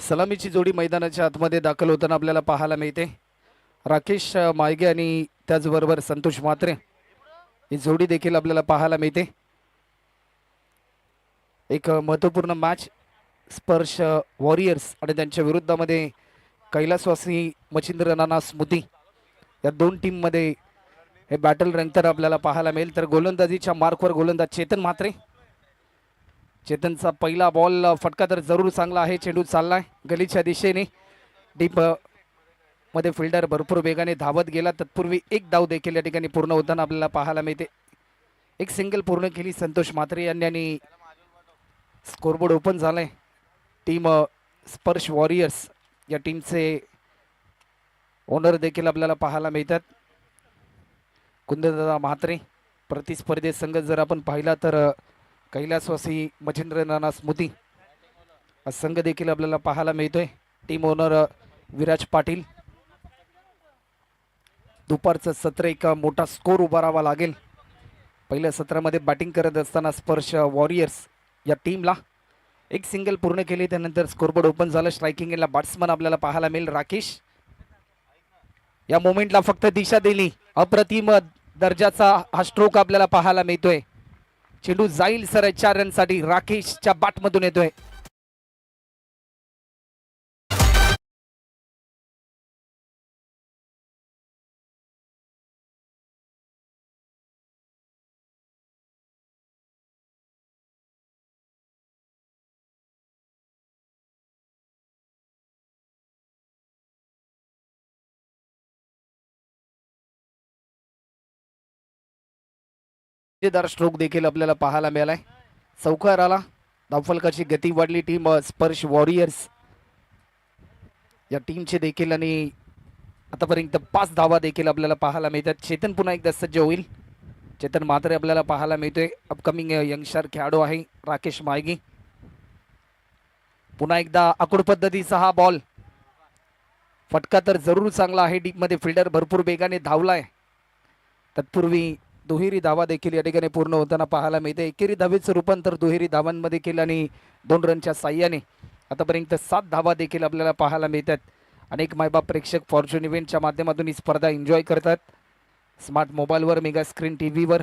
सलामीची जोडी मैदानाच्या आतमध्ये दाखल होताना आपल्याला पाहायला मिळते. राकेश मायगे आणि त्याचबरोबर संतोष म्हात्रे ही जोडी देखील आपल्याला पाहायला मिळते. एक महत्त्वपूर्ण मॅच स्पर्श वॉरियर्स आणि त्यांच्या विरुद्धामध्ये कैलासवासी मच्छिंद्र नाना स्मृती या दोन टीममध्ये हे बॅटल रंगताना आपल्याला पाहायला मिळेल. तर गोलंदाजीच्या मार्कवर गोलंदाज चेतन म्हात्रे. चेतनचा पहिला बॉल फटका तर जरूर चांगला आहे. चेंडू चाललाय गलीच्या दिशेने. डीप मध्ये फिल्डर भरपूर वेगाने धावत गेला. तत्पूर्वी एक धाव देखील या ठिकाणी पूर्ण होताना आपल्याला पाहायला मिळते. एक सिंगल पूर्ण केली संतोष म्हात्रे यांनी आणि स्कोरबोर्ड ओपन झालाय. टीम स्पर्श वॉरियर्स या टीमचे ओनर देखील आपल्याला पाहायला मिळतात. कुंदनदादा म्हात्रे. प्रतिस्पर्धी संघ जर आपण पाहिला तर कैलासवासी मच्छिंद्र नाना स्मृती हा संघ देखील आपल्याला पाहायला मिळतोय. Team owner Viraj Patil. दुपारचं सत्र एक मोठा स्कोर उभारावा लागेल. पहिल्या सत्रामध्ये बॅटिंग करत असताना स्पर्श वॉरियर्स या टीमला एक सिंगल पूर्ण केली. त्यानंतर स्कोरबोर्ड ओपन झालं. स्ट्रायकिंग एंडला बॅट्समन आपल्याला पाहायला मिळेल राकेश. या मोमेंटला फक्त दिशा दिली. अप्रतिम दर्जाचा हा स्ट्रोक आपल्याला पाहायला मिळतोय. चेंडू जाईल सर 4 रनसाठी. राकेशच्या बॅटमधून येतोय. स्ट्रोक देखील आपल्याला पाहायला मिळालाय. चौकार आला. धावफलकाची गती वाढली. टीम स्पर्श वॉरियर्स या टीमचे देखील आणि आतापर्यंत 5 धावा देखील आपल्याला पाहायला मिळतात. चेतन पुन्हा एकदा सज्ज होईल. चेतन म्हात्रे आपल्याला पाहायला मिळतोय. अपकमिंग यंगस्टर खेळाडू आहे राकेश मायगी. पुन्हा एकदा आकुड पद्धतीचा हा बॉल. फटका तर जरूर चांगला आहे. डीप मध्ये फिल्डर भरपूर वेगाने धावलाय. तत्पूर्वी दुहेरी धावा देखील या ठिकाणी पूर्ण होताना पाहायला मिळते. एकेरी धावेचं रूपांतर दुहेरी धावांमध्ये केलं आणि 2 रनच्या साह्याने आतापर्यंत 7 धावा देखील आपल्याला पाहायला मिळतात. अनेक मायबाप प्रेक्षक फॉर्च्यून इव्हेंटच्या माध्यमातून ही स्पर्धा एन्जॉय करतात. स्मार्ट मोबाईलवर, मेगा स्क्रीन टी व्हीवर.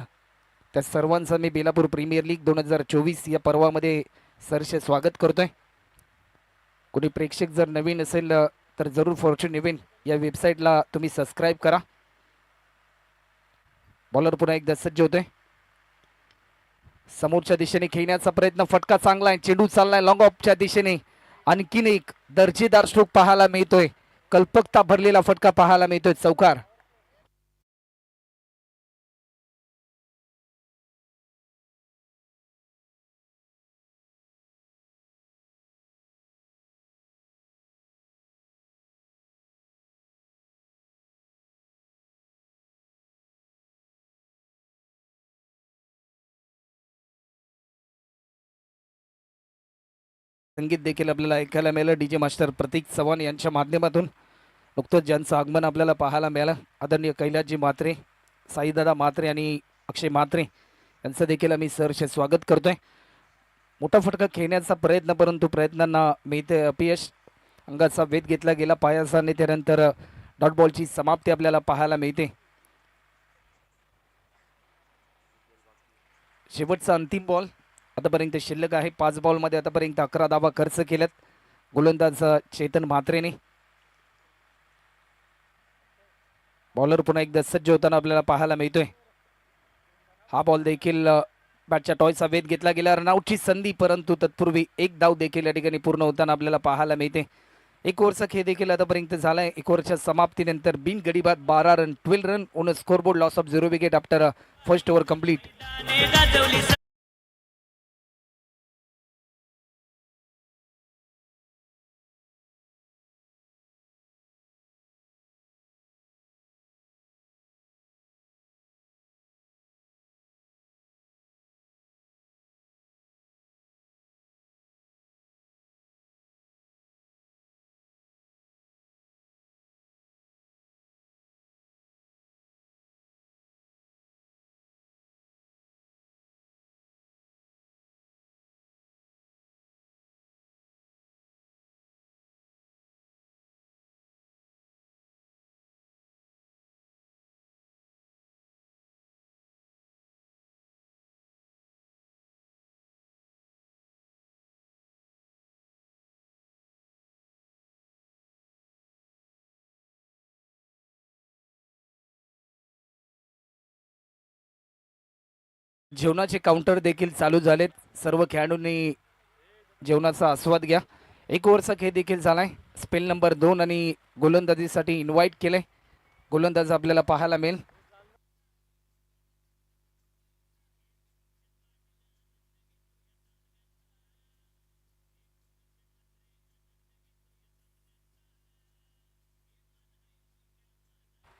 त्या सर्वांचं मी बेलापूर प्रीमियर लीग 2024 या पर्वामध्ये सरसे स्वागत करतोय. कोणी प्रेक्षक जर नवीन असेल तर जरूर फॉर्च्यून इव्हेंट या वेबसाईटला तुम्ही सबस्क्राईब करा. बॉलर पुन्हा एकदा सज्ज होतोय. समोरच्या दिशेने खेळण्याचा प्रयत्न. फटका चांगला आहे. चेंडू चाललाय लॉंग ऑफच्या दिशेने. आणखीन एक दर्जेदार स्ट्रोक पाहायला मिळतोय. कल्पकता भरलेला फटका पाहायला मिळतोय. चौकार. संगीत देखील आपल्याला ऐकायला मिळालं. डीजे मास्टर प्रतीक चव्हाण यांच्या माध्यमातून. नुकतंच ज्यांचं आगमन आपल्याला पाहायला मिळालं आदरणीय कैलासजी म्हात्रे, साईदादा म्हात्रे आणि अक्षय म्हात्रे यांचं देखील आम्ही सहर्ष स्वागत करतोय. मोठा फटका खेळण्याचा प्रयत्न, परंतु प्रयत्नांना मिळते अपयश. अंगाचा वेध घेतला गेला पायासाने. त्यानंतर डॉट बॉलची समाप्ती आपल्याला पाहायला मिळते. शेवटचा अंतिम बॉल आतापर्यंत शिल्लक आहे. 5 बॉलमध्ये आतापर्यंत 11 धावा खर्च केल्यात गोलंदाज चेतन म्हात्रेने. बॉलर पुन्हा एकदा सज्ज होताना आपल्याला पाहायला मिळतोय. हा बॉल देखील बॅटच्या टॉयचा वेध घेतला गेला. रनआउटची संधी, परंतु तत्पूर्वी एक धाव देखील या ठिकाणी पूर्ण होताना आपल्याला पाहायला मिळते. एक ओव्हरचा खेळ देखील आतापर्यंत झालाय. एक ओव्हरच्या समाप्तीनंतर बिन गडीबाद 12 run, 12 run on scoreboard, loss of 0 wicket after first over complete. जेवणाचे काउंटर देखील चालू झालेत. सर्व खेळाडूंनी जेवणाचा आस्वाद घ्या. एक ओव्हरचा खेळ देखील झालाय. स्पेल नंबर 2 आणि गोलंदाजीसाठी इन्व्हाइट केलंय. गोलंदाज आपल्याला पाहायला मिळेल.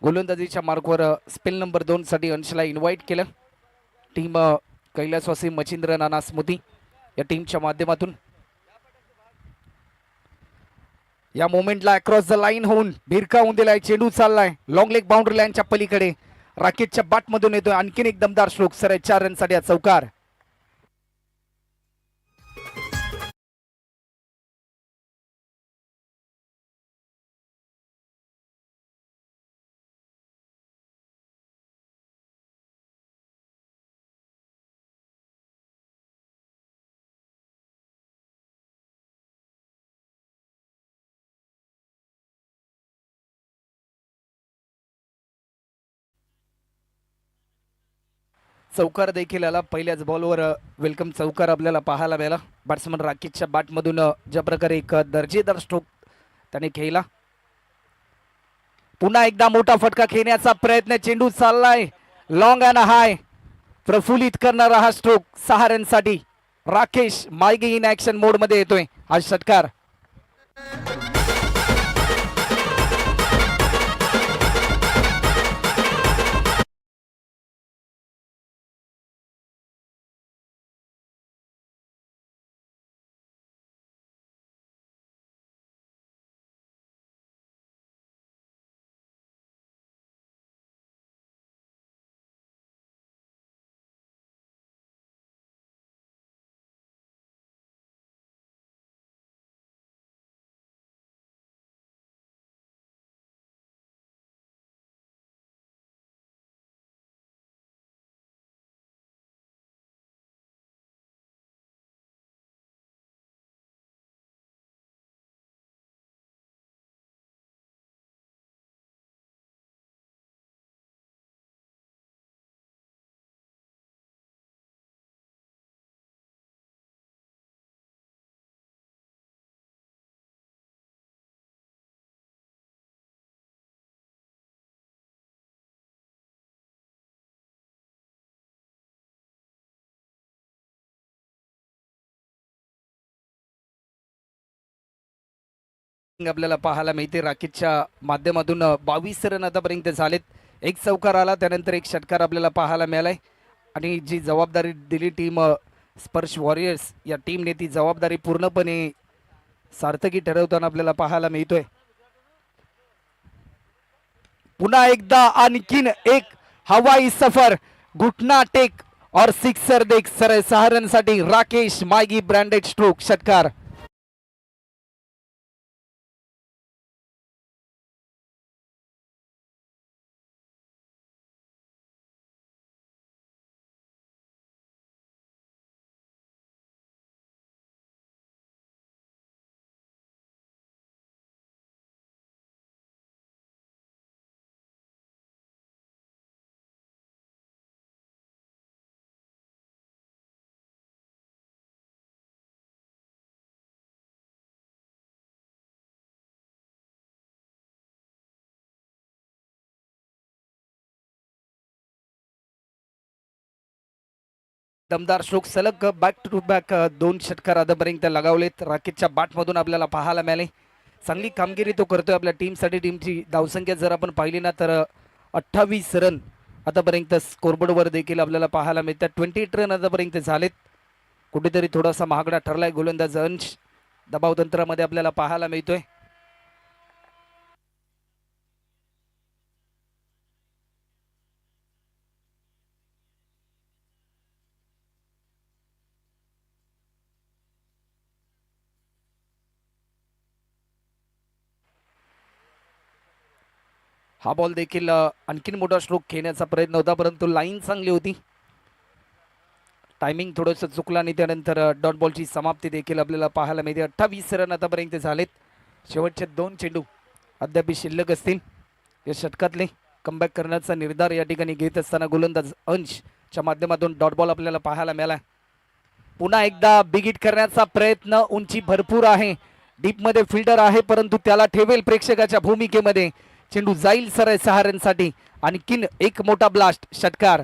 गोलंदाजीच्या मार्कवर स्पेल नंबर 2 साठी अंशला इन्व्हाइट केलं. टीम कैलासवासी मच्छिंद्र नाना स्मृती या टीमच्या माध्यमातून या मोमेंटला अक्रॉस द लाईन होऊन भिरकावून दिलाय. चेंडू चाललाय लॉंग लेग बाउंड्री लाईनच्या पलीकडे. राकेशच्या बाटमधून येतोय आणखीन एक दमदार स्ट्रोक. सर 4 रनसाठी हा चौकार. चौकार देखील आला. पहिल्याच बॉलवर वेलकम चौकार आपल्याला पाहायला मिळाला. बॅट्समन राकेशच्या बॅटमधून ज्या प्रकारे एक दर्जेदार स्ट्रोक त्याने खेळला. पुन्हा एकदा मोठा फटका खेळण्याचा प्रयत्न. चेंडू चाललाय लॉंग अँड हाय. प्रफुल्लित करणारा हा स्ट्रोक 6 रनसाठी. राकेश मायगे इन ऍक्शन मोड मध्ये येतोय. हा षटकार आपल्याला पाहायला मिळते. राकेशच्या माध्यमातून 22 रन आतापर्यंत झालेत. एक चौकार आला त्यानंतर एक षटकार आपल्याला पाहायला मिळालाय. आणि जी जबाबदारी दिली टीम स्पर्श वॉरियर्स या टीमने ती जबाबदारी पूर्णपणे सार्थकी ठरवताना आपल्याला पाहायला मिळतोय. पुन्हा एकदा आणखीन एक हवाई सफर. घुटना टेक और सिक्सर देख. सर 6 रनसाठी राकेश मायगी ब्रँडेड स्ट्रोक षटकार. दमदार स्ट्रोक सलग बॅक टू बॅक 2 षटकार आतापर्यंत लगावलेत. राकेशच्या बॅटमधून आपल्याला पाहायला मिळाले. चांगली कामगिरी तो करतोय आपल्या टीमसाठी. टीमची धावसंख्या जर आपण पाहिली ना तर 28 रन आतापर्यंत स्कोरबोर्डवर देखील आपल्याला पाहायला मिळतात. 28 रन आतापर्यंत झालेत. कुठेतरी थोडासा महागडा ठरलाय गोलंदाज अंश. दबाव तंत्रामध्ये आपल्याला पाहायला मिळतोय. हा बॉल देखील आणखीन मोठा स्ट्रोक खेळण्याचा प्रयत्न होता परंतु लाईन चांगली होती. टायमिंग थोडंसं चुकला आणि त्यानंतर डॉट बॉलची समाप्ती देखील आपल्याला पाहायला मिळते. 28 रन आतापर्यंत झालेत. शेवटचे 2 चेंडू अद्याप शिल्लक असतील. या षटकातले कमबॅक करण्याचा निर्धार या ठिकाणी घेत असताना गोलंदाज अंश च्या माध्यमातून डॉट बॉल आपल्याला पाहायला मिळाला. पुन्हा एकदा बिग हिट करण्याचा प्रयत्न, उंची भरपूर आहे, डीप मध्ये फिल्डर आहे परंतु त्याला ठेवेल प्रेक्षकाच्या भूमिकेमध्ये. चेंडू जाईल सरळ 6 रनसाठी. आणखीन एक मोठा ब्लास्ट, षटकार.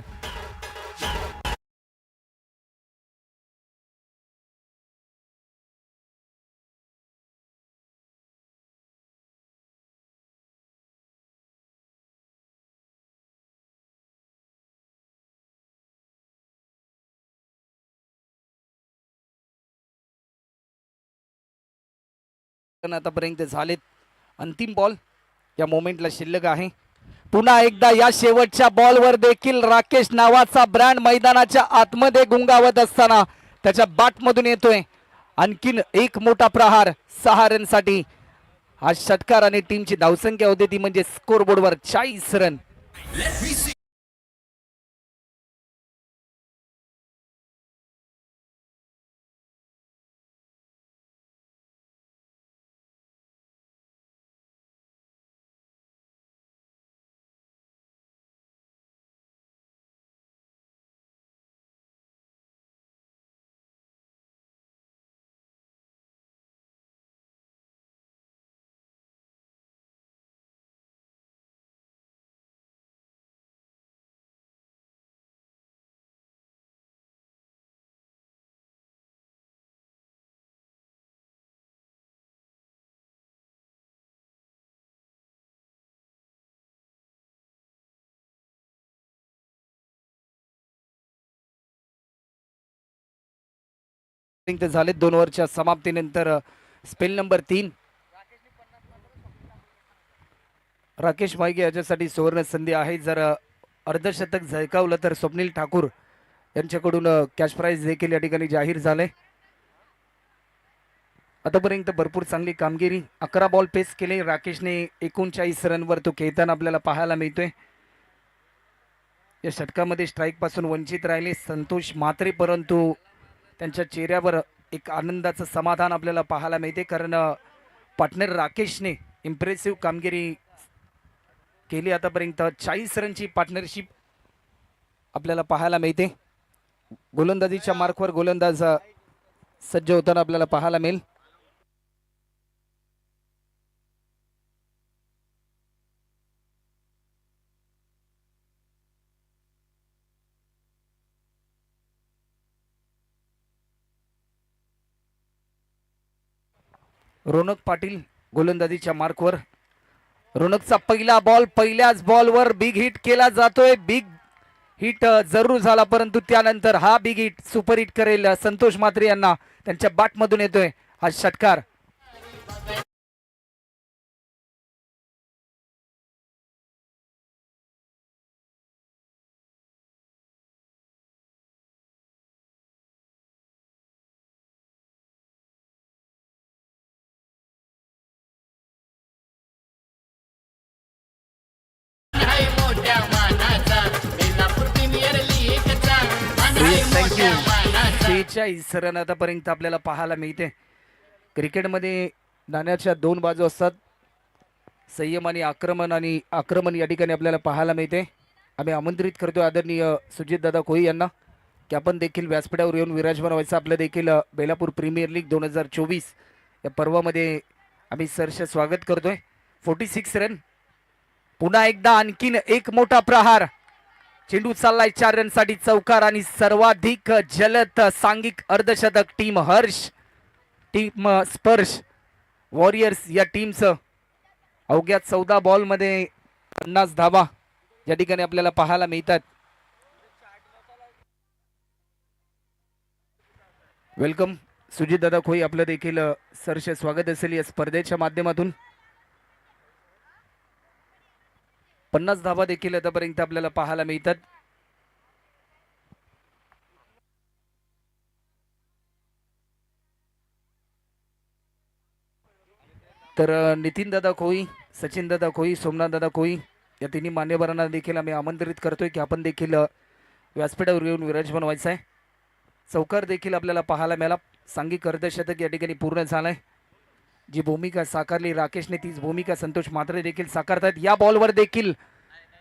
आतापर्यंत झालेत. अंतिम बॉल या मोमेंटला शिल्लक आहे. पुन्हा एकदा या शेवटच्या बॉलवर देखील राकेश नावाचा ब्रँड मैदानाच्या आतमध्ये गुंगावत असताना त्याच्या बॅटमधून येतोय. आणखीन एक मोठा प्रहार 6 रनसाठी. हा षटकार आणि टीमची धावसंख्या होती ती म्हणजे स्कोरबोर्डवर 40 रन. झाले 2 ओव्हरच्या समाप्तीनंतर. स्पेल नंबर 3 राकेश माईगे याच्यासाठी सुवर्ण संधी आहे. जर अर्धशतक झळकावलं तर स्वप्नील ठाकूर यांच्याकडून कॅश प्राइज देखील या ठिकाणी जाहीर झाले. आतापर्यंत भरपूर चांगली कामगिरी, 11 बॉल पेस केले राकेशने, 39 रनवर तो खेळताना आपल्याला पाहायला मिळतोय. या षटकामध्ये स्ट्राईक पासून वंचित राहिले संतोष म्हात्रे, परंतु त्यांच्या चेहऱ्यावर एक आनंदाचं समाधान आपल्याला पाहायला मिळते, कारण पार्टनर राकेशने इम्प्रेसिव्ह कामगिरी केली. आतापर्यंत 40 रनची पार्टनरशिप आपल्याला पाहायला मिळते. गोलंदाजीच्या मार्कवर गोलंदाज सज्ज होताना आपल्याला पाहायला मिळेल. रोनक पाटील गोलंदाजीच्या मार्कवर. रोनकचा पहिला बॉल, पहिल्याच बॉलवर बिग हिट केला जातोय. बिग हिट जरूर झाला परंतु त्यानंतर हा बिग हिट सुपर हिट करेल संतोष म्हात्रे यांना. त्यांच्या बॅटमधून येतोय हा षटकार. थँक्यू. 46 रन आतापर्यंत आपल्याला पाहायला मिळते. क्रिकेटमध्ये नाण्याच्या 2 बाजू असतात, संयम आणि आक्रमण या ठिकाणी आपल्याला पाहायला मिळते. आम्ही आमंत्रित करतो आदरणीय सुजितदादा कोळी यांना की आपण देखील व्यासपीठावर येऊन विराजमान व्हायचं. आपलं देखील बेलापूर प्रीमियर लीग 2024 या पर्वामध्ये आम्ही सहर्ष स्वागत करतोय. 46 रन. पुन्हा एकदा आणखीन एक मोठा प्रहार. चेंडू चाललाय 4 रनसाठी चौकार आणि सर्वाधिक जलद सांघिक अर्धशतक टीम हर्ष, टीम स्पर्श वॉरियर्स या टीमचं अवघ्या 14 बॉलमध्ये 50 धावा या ठिकाणी आपल्याला पाहायला मिळतात. वेलकम सुजित दादा खोई, आपलं देखील सरसे स्वागत असेल या स्पर्धेच्या माध्यमातून. 50 धावा देखील आतापर्यंत आपल्याला पाहायला मिळतात. तर नितीन दादा कोई, सचिन दादा कोई, सोमनाथ दादा कोई या तिन्ही मान्यवरांना देखील आम्ही आमंत्रित करतोय की आपण देखील व्यासपीठावर येऊन विराजमान व्हायचं आहे. चौकार देखील आपल्याला पाहायला मिळाला. सांघिक अर्धशतक या ठिकाणी पूर्ण झालंय. जी भूमिका साकारली राकेशने तीच भूमिका संतोष म्हात्रे देखील साकारतात. या बॉलवर देखील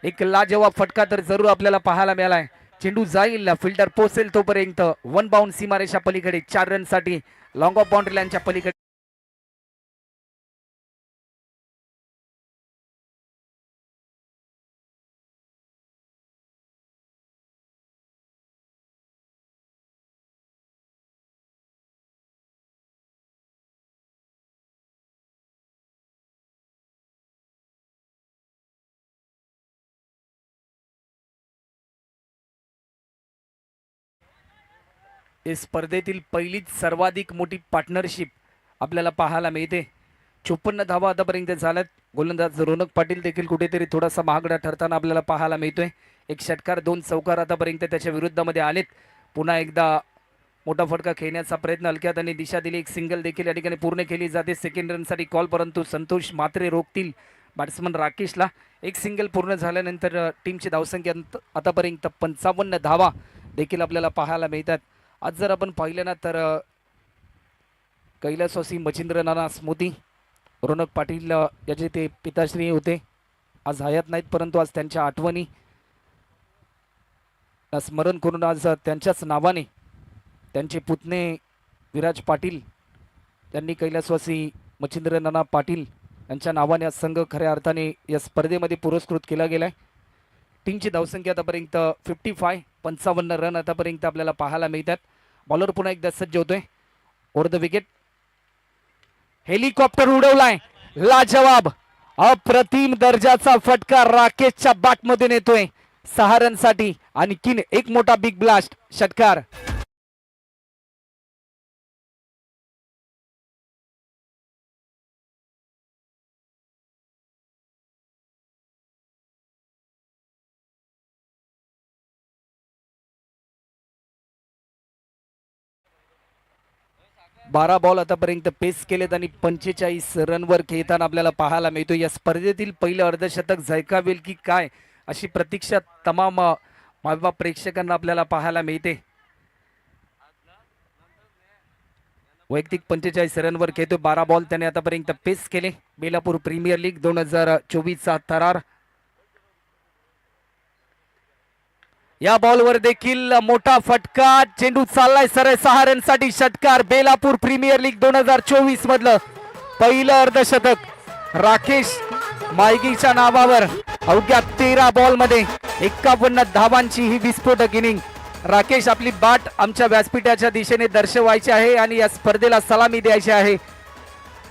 एक लाजवाब फटका तर जरूर आपल्याला पाहायला मिळालाय. चेंडू जाईल, फिल्डर पोहोचेल तोपर्यंत वन बाउंड सीमारेषा पलीकडे 4 रन साठी लॉंग ऑफ बाउंड्री लाईनच्या पलीकडे. स्पर्धेतील पहिलीच सर्वाधिक मोठी पार्टनरशिप आपल्याला पाहायला मिळते. 54 धावा आतापर्यंत झाल्यात. गोलंदाज रोनक पाटील देखील कुठेतरी थोडासा महागडा ठरताना आपल्याला पाहायला मिळतोय. एक षटकार 2 चौकार आतापर्यंत त्याच्या विरुद्धमध्ये आलेत. पुन्हा एकदा मोठा फटका खेळण्याचा प्रयत्न हलक्यात आणि दिशा दिली. एक सिंगल देखील या ठिकाणी पूर्ण केली जाते. सेकंड रनसाठी कॉल, परंतु संतोष मात्रे रोखतील बॅट्समन राकेशला. एक सिंगल पूर्ण झाल्यानंतर टीमची धावसंख्या आतापर्यंत 55 धावा देखील आपल्याला पाहायला मिळतात. आज जर आपण पाहिलं ना तर कैलासवासी मच्छिंद्र नाना स्मृती रोनक पाटील याचे ते पिताश्री होते. आज हयात नाहीत, परंतु आज त्यांच्या आठवणी स्मरण करून आज त्यांच्याच नावाने त्यांचे पुतणे विराज पाटील त्यांनी कैलासवासी मच्छिंद्र नाना पाटील यांच्या नावाने आज संघ खऱ्या अर्थाने या स्पर्धेमध्ये पुरस्कृत केला गेलाय. टीमची धावसंख्या आतापर्यंत 55 रन आतापर्यंत आपल्याला पाहायला मिळतात. बॉलर पुन्हा एकदा सज्ज होतोय. ओव्हर द विकेट हेलिकॉप्टर उडवलाय. लाजवाब अप्रतिम दर्जाचा फटका राकेशच्या बॅटमधून येतोय 6 रनसाठी. आणखीन एक मोठा बिग ब्लास्ट षटकार. बारा बॉल आतापर्यंत पेस केलेत आणि 45 रनवर खेळताना आपल्याला पाहायला मिळतो. या स्पर्धेतील पहिलं अर्धशतक झळकावेल की काय अशी प्रतीक्षा तमाम मायबाप प्रेक्षकांना आपल्याला पाहायला मिळते. वैयक्तिक 45 रनवर खेळतो. 12 बॉल त्याने आतापर्यंत पेस केले. बेलापूर प्रीमियर लीग 2024चा थरार. या बॉलवर देखील मोठा फटका. चेंडू चाललाय सरळ 6 रनसाठी षटकार. बेलापूर प्रीमियर लीग 2024 मधलं पहिलं अर्धशतक राकेश मायगीच्या नावावर. अवघ्या 13 बॉल मध्ये 51 धावांची ही विस्फोटक इनिंग. राकेश आपली बाट आमच्या व्यासपीठाच्या दिशेने दर्शवायची आहे आणि या स्पर्धेला सलामी द्यायची आहे.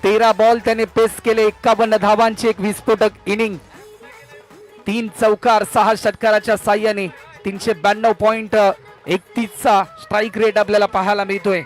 13 बॉल त्याने पेस केले. 51 धावांची एक विस्फोटक इनिंग. 3 चौकार 6 षटकाराच्या साह्याने 392.31चा स्ट्राईक रेट आपल्याला पाहायला मिळतोय.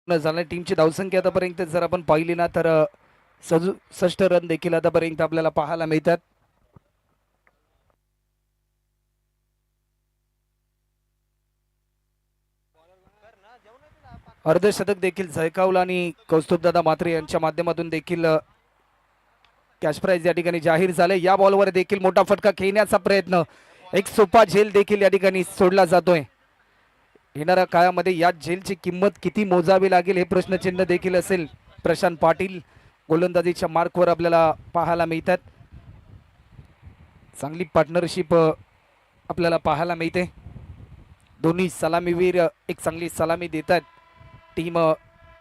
झालं. टीमची धावसंख्या आतापर्यंत जर आपण पाहिली ना तर 67 रन देखील आतापर्यंत आपल्याला पाहायला मिळतात. अर्धशतक देखील झळकावलं आणि कौस्तुभदादा म्हात्रे यांच्या माध्यमातून देखील कॅश प्राइज या ठिकाणी जाहीर झाले. या बॉलवर देखील मोठा फटका खेळण्याचा प्रयत्न, एक सोपा झेल देखील या ठिकाणी सोडला जातोय. येणाऱ्या काळामध्ये या झेलची किंमत किती मोजावी लागेल हे प्रश्नचिन्ह देखील असेल. प्रशांत पाटील गोलंदाजीच्या मार्कवर आपल्याला पाहायला मिळतात. चांगली पार्टनरशिप आपल्याला पाहायला मिळते. दोन्ही सलामीवीर एक चांगली सलामी देतात टीम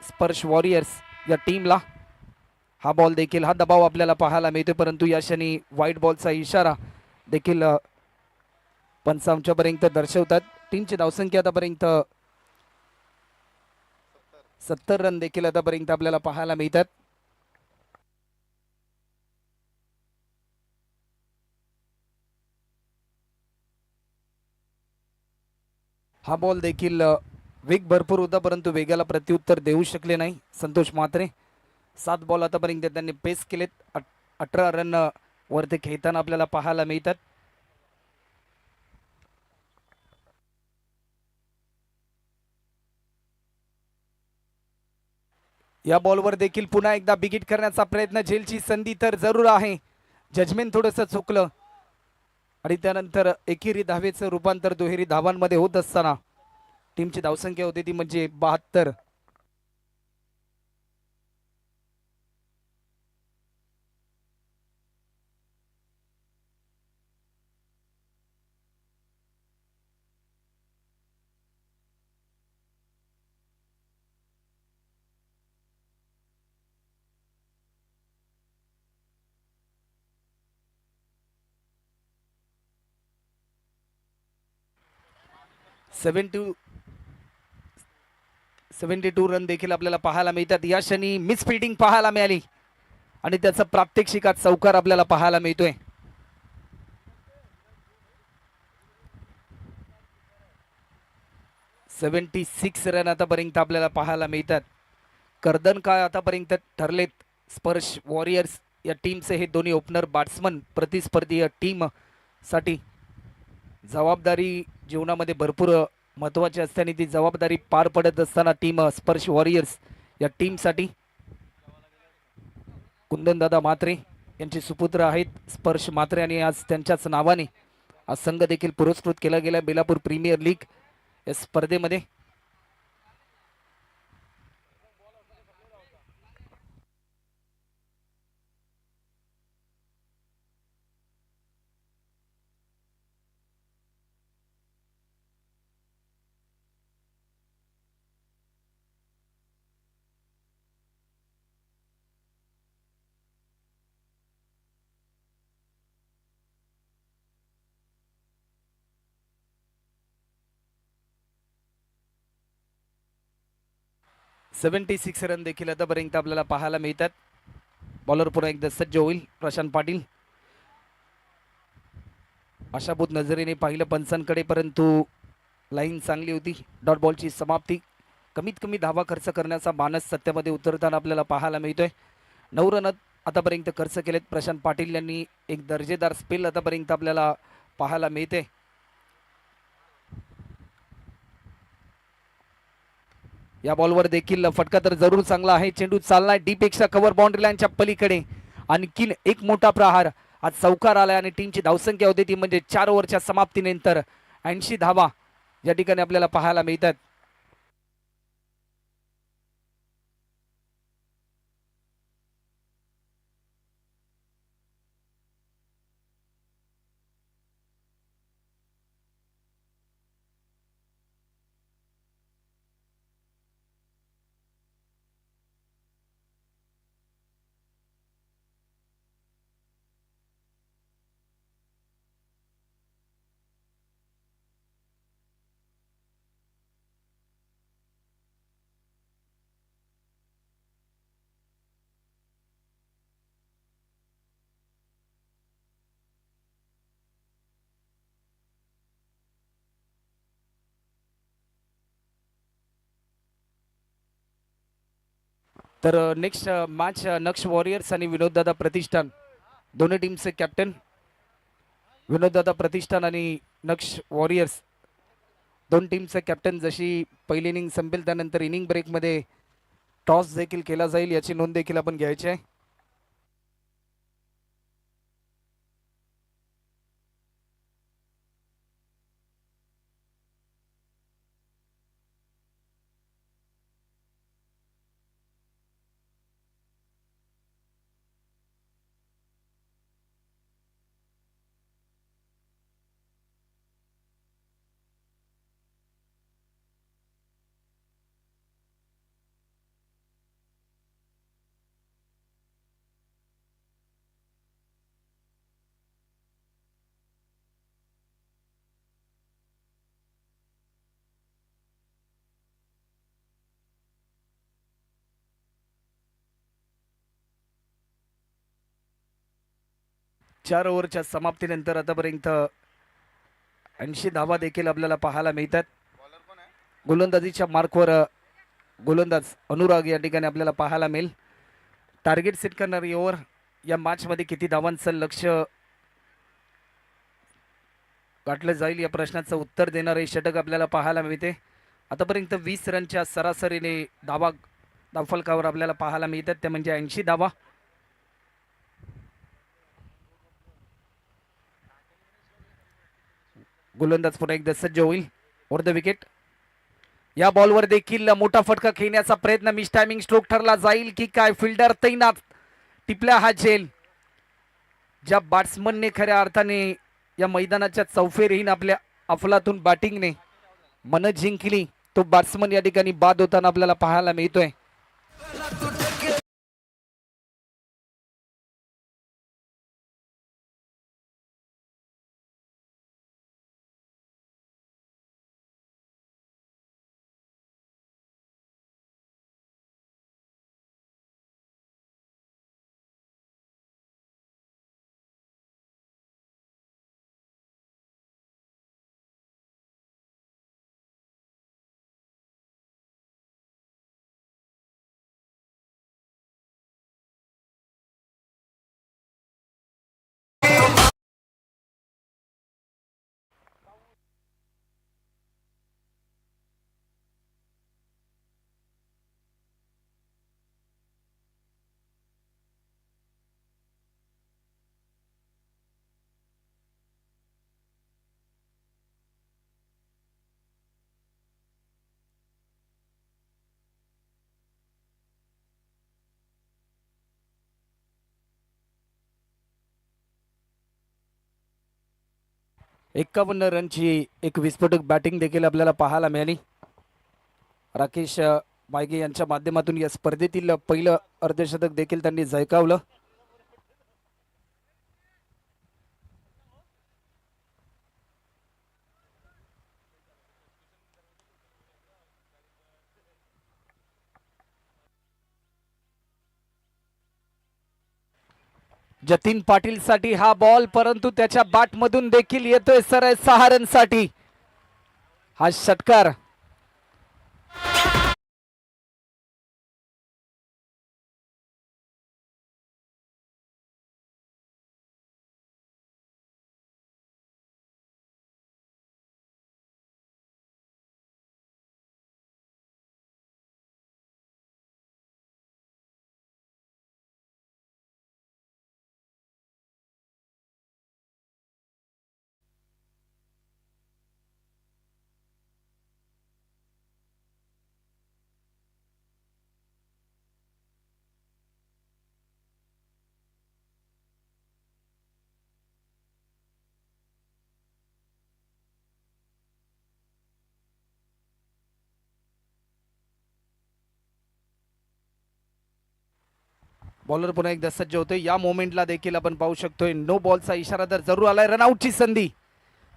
स्पर्श वॉरियर्स या टीमला. हा बॉल देखील, हा दबाव आपल्याला पाहायला मिळतो, परंतु या क्षणी व्हाईट बॉलचा इशारा देखील पंच आमच्यापर्यंत दर्शवतात. टीमची धावसंख्या आतापर्यंत 70 रन देखील आतापर्यंत आपल्याला पाहायला मिळतात. हा बॉल देखील वेग भरपूर होता, परंतु वेगाला प्रत्युत्तर देऊ शकले नाही संतोष म्हात्रे. 7 बॉल आतापर्यंत त्यांनी पेस केलेत. 18 रन वरती खेळताना आपल्याला पाहायला मिळतात. या बॉलवर देखील पुन्हा एकदा बिगिट करण्याचा प्रयत्न, झेलची संधी तर जरूर आहे. जजमेंट थोडंसं चुकलं आणि त्यानंतर एकेरी धावेचं रूपांतर दुहेरी धावांमध्ये होत असताना टीमची धावसंख्या होती ती म्हणजे 72. सेव्हन्टी टू रन देखील आपल्याला पाहायला मिळतात. या क्षणी मिस फिल्डिंग पाहायला मिळाली आणि त्याचा प्रात्यक्षिकात चौकार आपल्याला पाहायला मिळतोय. सिक्स रन आतापर्यंत आपल्याला पाहायला मिळतात. कर्दन काय आतापर्यंत ठरलेत स्पर्श वॉरियर्स या टीमचे हे दोन्ही ओपनर बॅट्समन प्रतिस्पर्धी टीम साठी. जबाबदारी जीवनामध्ये भरपूर महत्त्वाची असते आणि ती जबाबदारी पार पडत असताना टीम स्पर्श वॉरियर्स या टीमसाठी कुंदनदादा म्हात्रे यांचे सुपुत्र आहेत स्पर्श म्हात्रे आणि आज त्यांच्याच नावाने आज संघ देखील पुरस्कृत केला गेला बेलापूर प्रीमियर लीग या स्पर्धेमध्ये. सिक्स रन देखील आतापर्यंत आपल्याला पाहायला मिळतात. बॉलर पुन्हा एकदा सज्ज होईल प्रशांत पाटील. आशाभूत नजरेने पाहिलं पंचांकडे, परंतु लाईन चांगली होती. डॉट बॉलची समाप्ती, कमीत कमी धावा खर्च करण्याचा मानस सत्यामध्ये उतरताना आपल्याला पाहायला मिळतोय. 9 रन आतापर्यंत खर्च केलेत प्रशांत पाटील यांनी. एक दर्जेदार स्पेल आतापर्यंत आपल्याला पाहायला मिळते. या बॉलवर देखील फटका तर जरूर चांगला आहे. चेंडू चाललाय डी पेक्षा कव्हर बाउंड्री लाईनच्या पलीकडे. आणखीन एक मोठा प्रहार, आज चौकार आलाय आणि टीमची धावसंख्या होती ती म्हणजे 4 ओव्हरच्या समाप्तीनंतर 80 धावा या ठिकाणी आपल्याला पाहायला मिळतात. तर नेक्स्ट मॅच नक्ष वॉरियर्स आणि विनोददादा प्रतिष्ठान दोन्ही टीमचे कॅप्टन विनोददादा प्रतिष्ठान आणि नक्ष वॉरियर्स दोन टीमचे कॅप्टन जशी पहिली इनिंग संपेल त्यानंतर इनिंग ब्रेकमध्ये टॉस देखील केला जाईल याची नोंद देखील आपण घ्यायची आहे. चार ओव्हरच्या समाप्तीनंतर आतापर्यंत 80 धावा देखील आपल्याला पाहायला मिळतात. गोलंदाजीच्या मार्कवर गोलंदाज अनुराग या ठिकाणी आपल्याला पाहायला मिळेल. टार्गेट सेट करणारी ओव्हर या मॅचमध्ये किती धावांचं लक्ष गाठलं जाईल या प्रश्नाचं उत्तर देणारे षटक आपल्याला पाहायला मिळते. आतापर्यंत 20 रनच्या सरासरीने धावफलकावर आपल्याला पाहायला मिळतात ते म्हणजे 80 धावा. गोलंदाज पुन्हा एकदा सज्ज होईल ओव्हर द विकेट. या बॉलवर देखील मोठा फटका खेळण्याचा प्रयत्न, मिस टायमिंग स्ट्रोक ठरला जाईल की काय? फिल्डर तैनात, टिपल्या हा झेल. ज्या बॅट्समनने खऱ्या अर्थाने या मैदानाच्या चौफेरीन आपल्या अफलातून बॅटिंगने मन जिंकली तो बॅट्समन या ठिकाणी बाद होताना आपल्याला पाहायला मिळतोय. एक्कावन्न रनची एक विस्फोटक बॅटिंग देखील आपल्याला पाहायला मिळाली. राकेश बायगे यांच्या माध्यमातून या स्पर्धेतील पहिलं अर्धशतक देखील त्यांनी झळकावलं. जतीन पाटील साठी हा बॉल, परंतु त्याच्या बॅट मधून देखील येतोय सरळ 6 रन साठी हा षटकार. बॉलर पुन्हा एकदा सज्ज होतोय. या मोमेंटला देखील आपण पाहू शकतोय नो बॉलचा इशारा तर जरूर आलाय. रनआउटची संधी,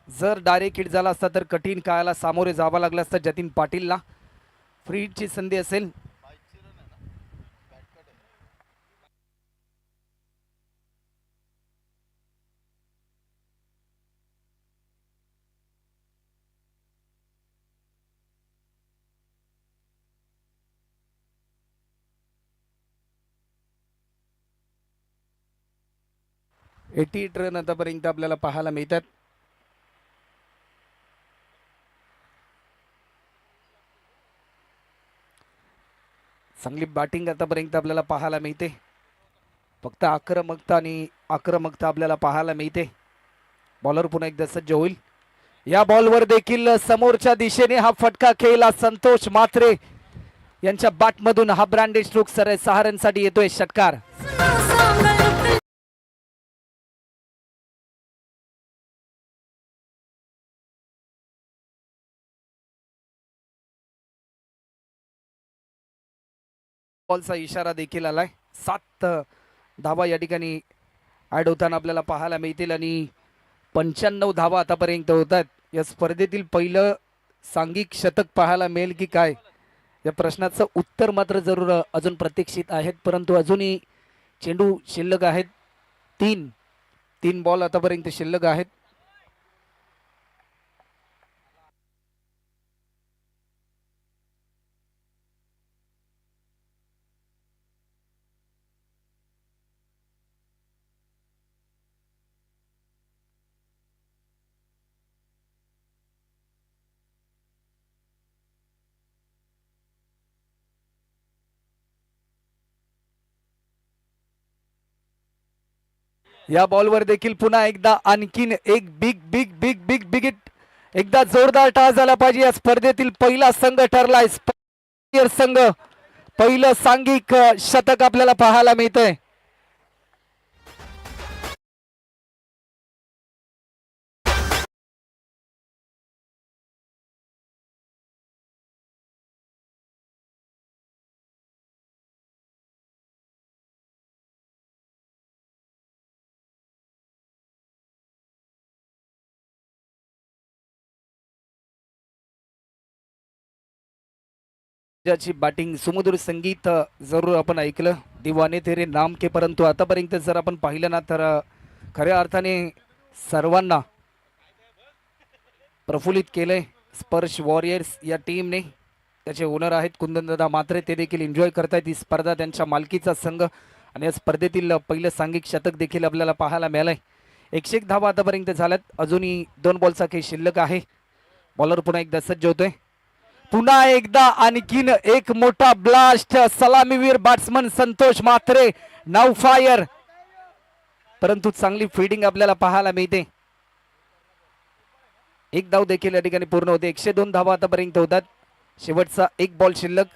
जर डायरेक्ट हिट झाला असता तर कठीण काळाला सामोरे जावं लागलं असतं जतीन पाटीलला. फ्री हिटची संधी असेल. एटी रन आतापर्यंत आपल्याला पाहायला मिळतात. चांगली बॅटिंग आतापर्यंत आपल्याला पाहायला मिळते. फक्त आक्रमकता आपल्याला पाहायला मिळते. बॉलर पुन्हा एकदा सज्ज होईल. या बॉलवर देखील समोरच्या दिशेने हा फटका खेळला. संतोष म्हात्रे यांच्या बॅटमधून हा ब्रँडेड स्ट्रोक सहा रनसाठी येतोय षटकार. बॉलचा इशारा देखील आलाय. 7 धावा या ठिकाणी ऍड होताना आपल्याला पाहायला मिळतील आणि 95 धावा आतापर्यंत होतात. या स्पर्धेतील पहिलं सांघिक शतक पाहायला मिळेल की काय, या प्रश्नाचं उत्तर मात्र जरूर अजून प्रतीक्षित आहेत. परंतु अजूनही चेंडू शिल्लक आहेत. तीन बॉल आतापर्यंत शिल्लक आहेत. या बॉलवर देखील पुन्हा एकदा आणखीन एक big big big big big hit, एकदा जोरदार टाळ झाला पाहिजे. या स्पर्धेतील पहिला संघ ठरलाय संघ. पहिलं सांघिक शतक आपल्याला पाहायला मिळतंय. ज्याची बॅटिंग सुमधुर संगीत जरूर आपण ऐकलं, दिवाने तेरे नाम के. परंतु आतापर्यंत जर आपण पाहिलं ना तर खऱ्या अर्थाने सर्वांना प्रफुल्लित केलंय स्पर्श वॉरियर्स या टीमने. त्याचे ओनर आहेत कुंदनदादा म्हात्रे, ते देखील एन्जॉय करतायत ही स्पर्धा, त्यांच्या मालकीचा संघ. आणि या स्पर्धेतील पहिलं सांघिक शतक देखील आपल्याला पाहायला मिळालंय. 101 धावा आतापर्यंत झाल्यात. अजूनही 2 बॉलचा काही शिल्लक आहे. बॉलर पुन्हा एकदा सज्ज होतोय. पुन्हा एकदा आणखीन एक मोठा ब्लास्ट. सलामीवीर बॅट्समन संतोष म्हात्रे नाव फायर. परंतु चांगली फिल्डिंग आपल्याला पाहायला मिळते. एक धाव देखील या ठिकाणी पूर्ण होते. 102 धावा आतापर्यंत होतात. शेवटचा एक बॉल शिल्लक.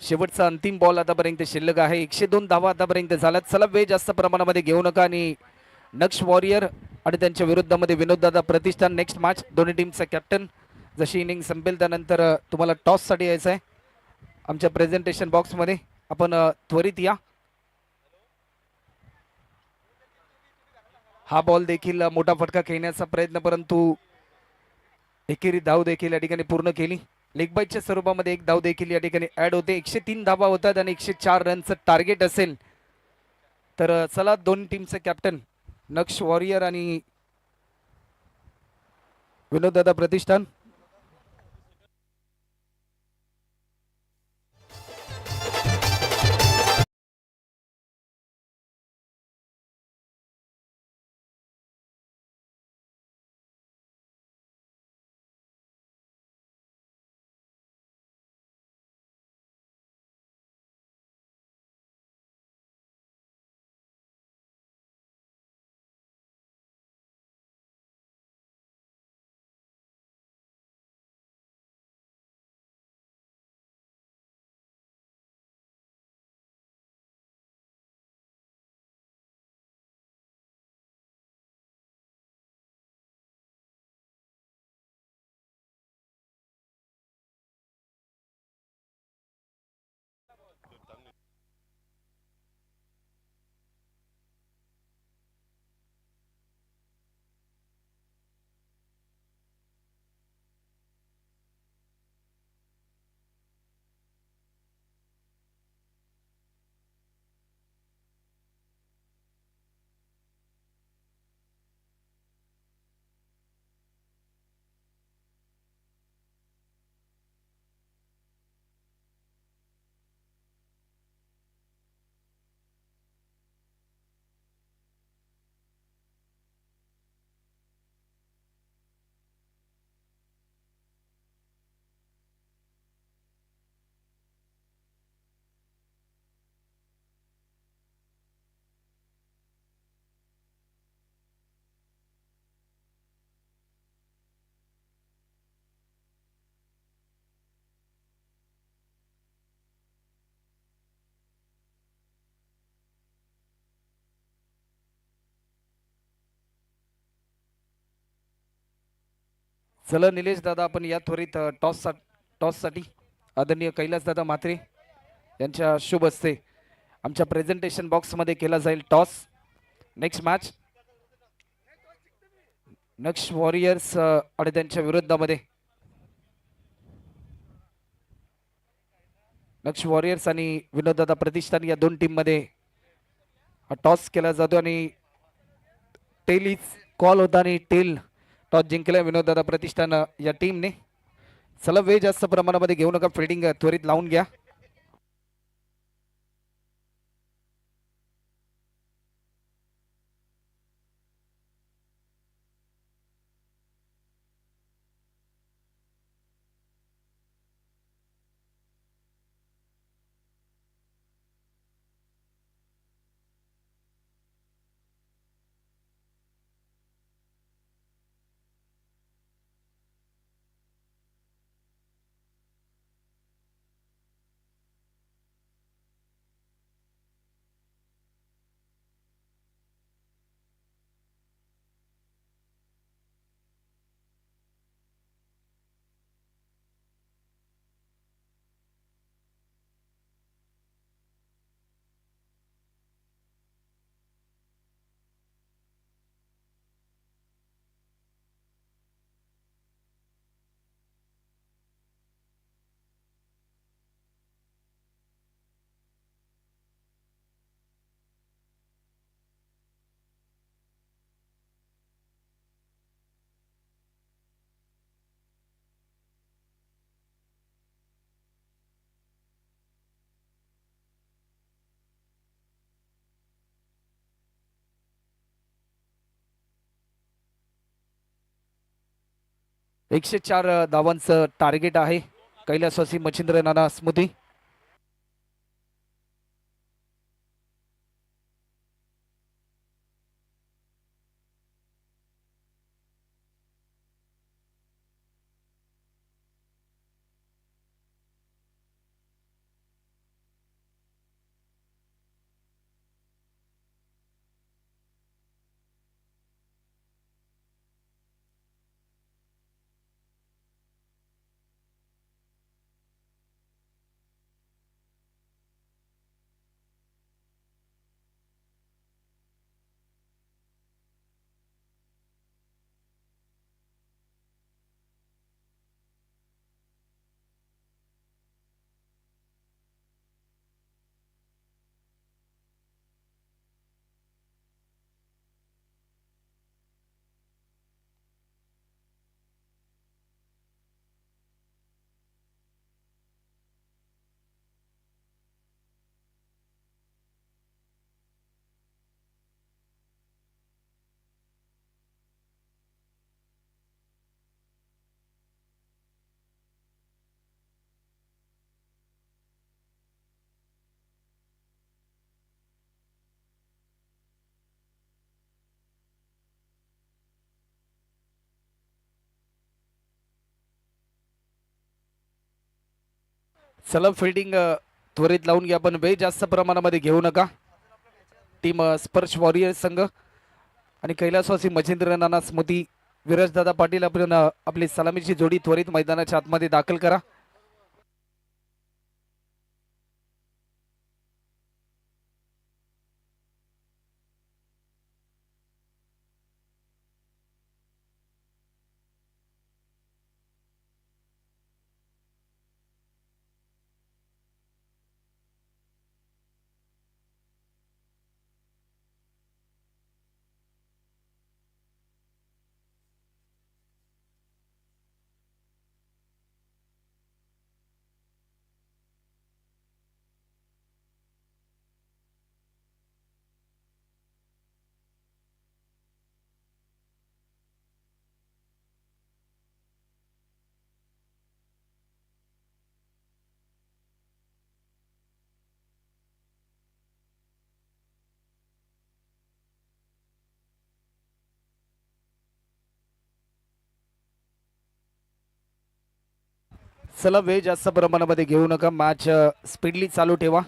शेवटचा अंतिम बॉल आतापर्यंत शिल्लक आहे. 102 धावा आतापर्यंत झाल्यात. चला वेळ जास्त प्रमाणामध्ये घेऊ नका आणि नक्ष वॉरियर आणि त्यांच्या विरोधामध्ये विनोददादा प्रतिष्ठान नेक्स्ट मॅच. दोन्ही टीमचा कॅप्टन. जशी इनिंग संपेल त्यानंतर तुम्हाला टॉससाठी यायचं आहे. आमच्या प्रेझेंटेशन बॉक्समध्ये आपण त्वरित या. हा बॉल देखील मोठा फटका खेळण्याचा प्रयत्न, परंतु एकेरी धाव देखील या ठिकाणी पूर्ण केली. लेग बाईटच्या स्वरूपामध्ये एक धाव देखील या ठिकाणी ऍड होते. 103 धावा होतात आणि 104 रनचं टार्गेट असेल तर चला दोन टीमचे कॅप्टन नक्ष वॉरियर आणि विनोददादा प्रतिष्ठान चला निलेश दादा, आपण या त्वरित टॉससाठी आदरणीय कैलास दादा म्हात्रे यांच्या शुभ हस्ते आमच्या प्रेझेंटेशन बॉक्समध्ये केला जाईल toss. Next match next warriors आणि त्यांच्या विरुद्धामध्ये नेक्स्ट वॉरियर्स आणि विनोददादा प्रतिष्ठान या दोन टीममध्ये हा टॉस केला जातो आणि टेल इज कॉल होता आणि टेल टॉस जिंकला विनोददादा प्रतिष्ठान या टीमने. चला वेळ जास्त प्रमाणामध्ये घेऊ नका, फिल्डिंग त्वरित लावून घ्या. एकशे 4 धावांचं टार्गेट आहे कैलासवासी मच्छिंद्र नाना स्मृती. चला फिल्डिंग त्वरित लावून घ्या, पण वेळ जास्त प्रमाणामध्ये घेऊ नका. टीम स्पर्श वॉरियर्स संघ आणि कैलासवासी मच्छिंद्र नाना स्मृती विराजदादा पाटील आपण आपली सलामीची जोडी त्वरित मैदानाच्या आतमध्ये दाखल करा. चला वेळ जास्त प्रमाणामध्ये घेऊ नका, मॅच स्पीडली चालू ठेवा.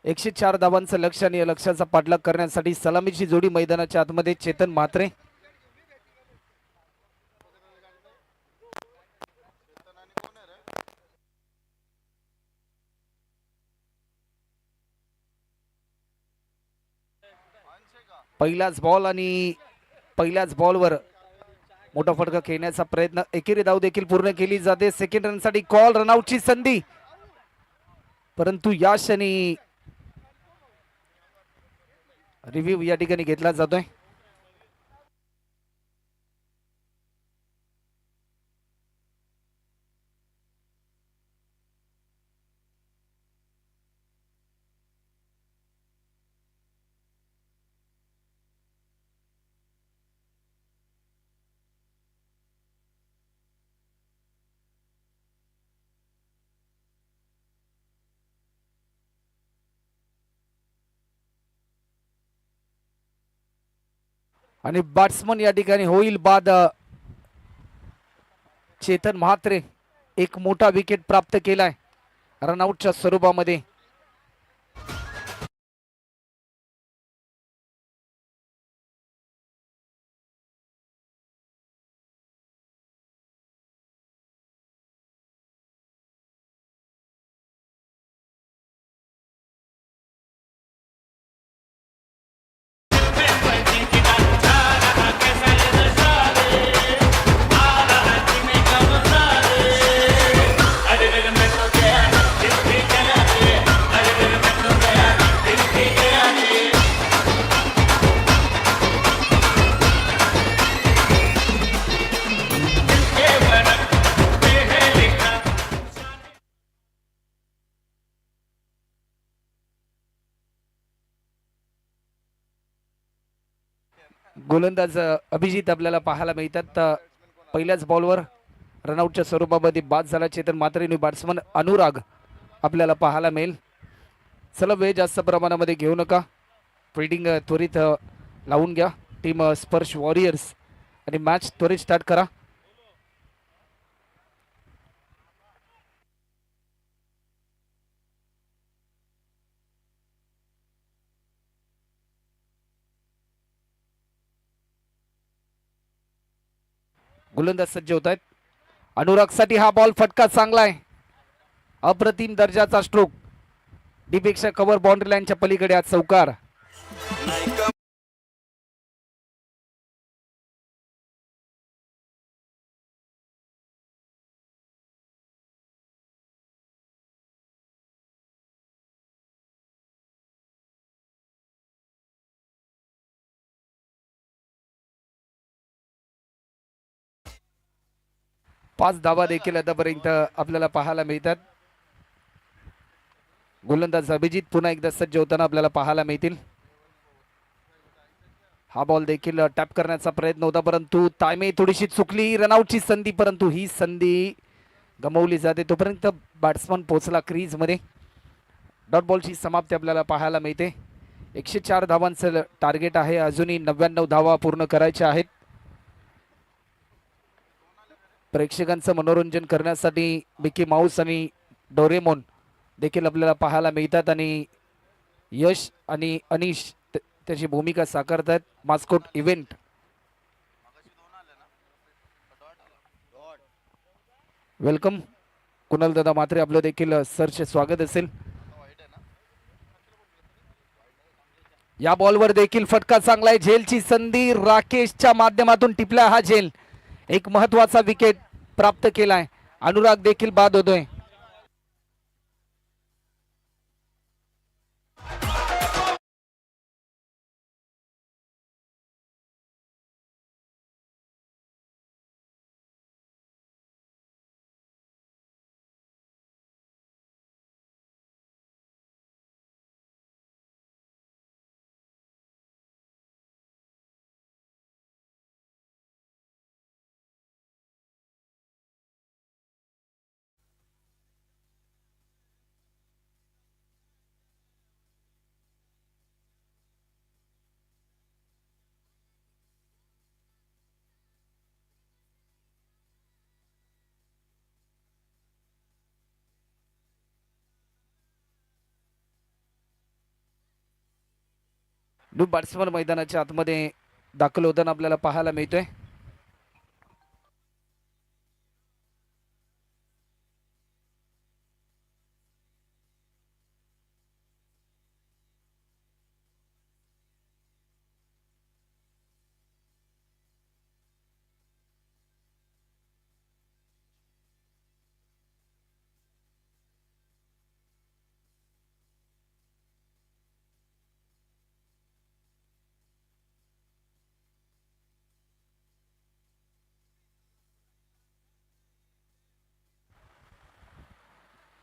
104 धावांचं लक्ष आणि या लक्ष्याचा पाठलाग करण्यासाठी सलामीची जोडी मैदानाच्या आतमध्ये चेतन म्हात्रे पहिलाच बॉल आणि पहिल्याच बॉलवर मोठा फटका खेळण्याचा प्रयत्न, एकेरी धाव देखील पूर्ण केली जाते. सेकंड रनसाठी कॉल, रनआउटची संधी, परंतु या क्षणी रिव्ह्यू या ठिकाणी घेतला जातोय. आणि बॅट्समन या ठिकाणी होईल बाद. चेतन म्हात्रे एक मोठा विकेट प्राप्त केलाय रनआउटच्या स्वरूपामध्ये. गोलंदाज अभिजित आपल्याला पाहायला मिळतात. पहिल्याच बॉलवर रनआउटच्या स्वरूपामध्ये बाद झाला चेतन म्हात्रे. बॅट्समन अनुराग आपल्याला पाहायला मिळेल. चला, वेळ जास्त प्रमाणामध्ये घेऊ नका, फिल्डिंग त्वरित लावून घ्या टीम स्पर्श वॉरियर्स, आणि मॅच त्वरित स्टार्ट करा. गोलंदाज सज्ज होत आहेत. अनुरागसाठी हा बॉल, फटका चांगला आहे, अप्रतिम दर्जाचा स्ट्रोक, डीपेक्षा कव्हर, बाउंड्री लाईनच्या पलीकडे आज चौकार. पाच धावा देखील आतापर्यंत आपल्याला पाहायला मिळतात. गोलंदाज अभिजित पुन्हा एकदा सज्ज होताना आपल्याला पाहायला मिळतील. हा बॉल देखील टॅप करण्याचा प्रयत्न होता, परंतु तायमे थोडीशी चुकली. रनआउटची संधी, परंतु ही संधी गमावली जाते. तोपर्यंत बॅट्समन पोहोचला क्रीज मध्ये. डॉट बॉलची समाप्ती आपल्याला पाहायला मिळते. 104 धावांचं टार्गेट आहे, अजूनही 99 धावा पूर्ण करायच्या आहेत. प्रेक्षकांचं मनोरंजन करण्यासाठी मिकी माऊस आणि डोरेमोन देखील आपल्याला पाहायला मिळतात, आणि यश आणि अनिश त्याची भूमिका साकारतात. Mascot event. वेलकम कुणाल दादा म्हात्रे, आपलं देखील सरचे स्वागत असेल. या बॉलवर देखील फटका चांगला आहे, झेलची संधी, राकेशच्या माध्यमातून टिपला हा झेल. एक महत्वाचा विकेट प्राप्त केलाय. अनुराग देखील बाद होतोय. न्यू बॅट्समन मैदानाच्या आतमध्ये दाखल होताना आपल्याला पाहायला मिळतोय.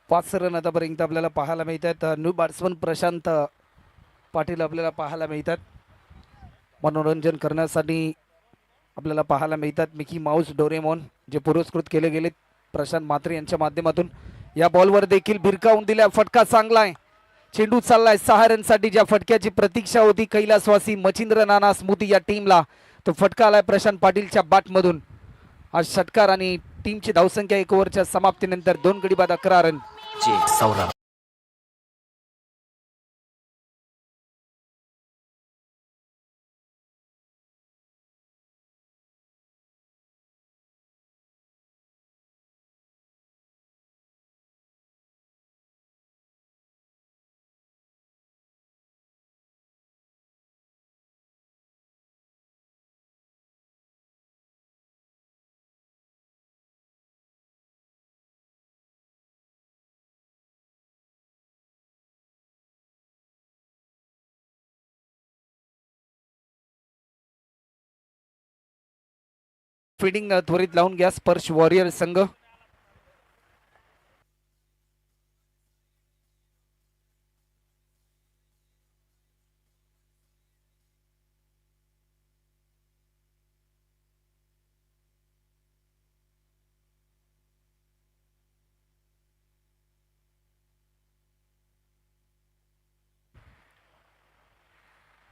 5 रन आतापर्यंत आपल्याला पाहायला मिळतात. न्यू बॅट्समन प्रशांत पाटील आपल्याला पाहायला मिळतात. मनोरंजन करण्यासाठी आपल्याला पाहायला मिळतात मिकी माऊस डोरेमॉन जे पुरस्कृत केले गेले प्रशांत म्हात्रे यांच्या माध्यमातून. या बॉलवर देखील भिरकावून दिला, फटका चांगला आहे. चेंडू चाललाय 6 रनसाठी. ज्या फटक्याची प्रतीक्षा होती कैलासवासी मच्छिंद्र नाना स्मृती या टीमला, तो फटका आलाय प्रशांत पाटीलच्या बॅटमधून. आज षटकार आणि टीमची धावसंख्या 1 ओव्हरच्या समाप्तीनंतर 2 गडी बाद 11 रन. फिडिंग त्वरित लावून घ्या स्पर्श वॉरियर संघ.